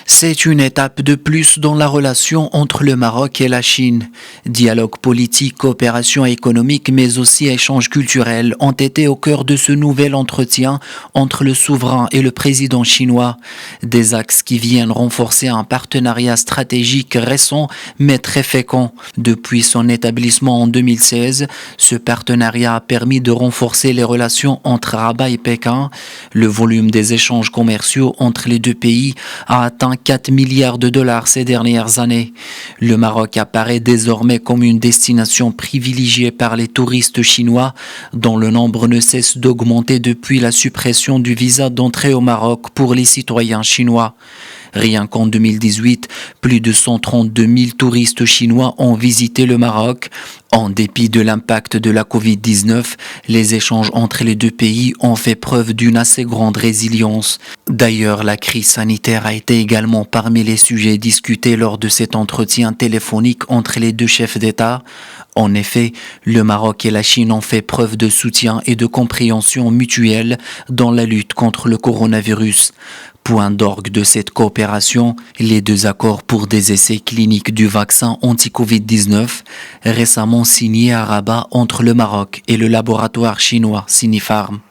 C'est une étape de plus dans la relation entre le Maroc et la Chine. Dialogue politique, coopération économique, mais aussi échanges culturels ont été au cœur de ce nouvel entretien entre le souverain et le président chinois. Des axes qui viennent renforcer un partenariat stratégique récent mais très fécond. Depuis son établissement en 2016, ce partenariat a permis de renforcer les relations entre Rabat et Pékin. Le volume des échanges commerciaux entre les deux pays a atteint 4 milliards de dollars ces dernières années. Le Maroc apparaît désormais comme une destination privilégiée par les touristes chinois, dont le nombre ne cesse d'augmenter depuis la suppression du visa d'entrée au Maroc pour les citoyens chinois. Rien qu'en 2018, plus de 132 000 touristes chinois ont visité le Maroc. En dépit de l'impact de la Covid-19, les échanges entre les deux pays ont fait preuve d'une assez grande résilience. D'ailleurs, la crise sanitaire a été également parmi les sujets discutés lors de cet entretien téléphonique entre les deux chefs d'État. En effet, le Maroc et la Chine ont fait preuve de soutien et de compréhension mutuelle dans la lutte contre le coronavirus. Point d'orgue de cette coopération, les deux accords pour des essais cliniques du vaccin anti-Covid-19, récemment signés à Rabat entre le Maroc et le laboratoire chinois Sinopharm.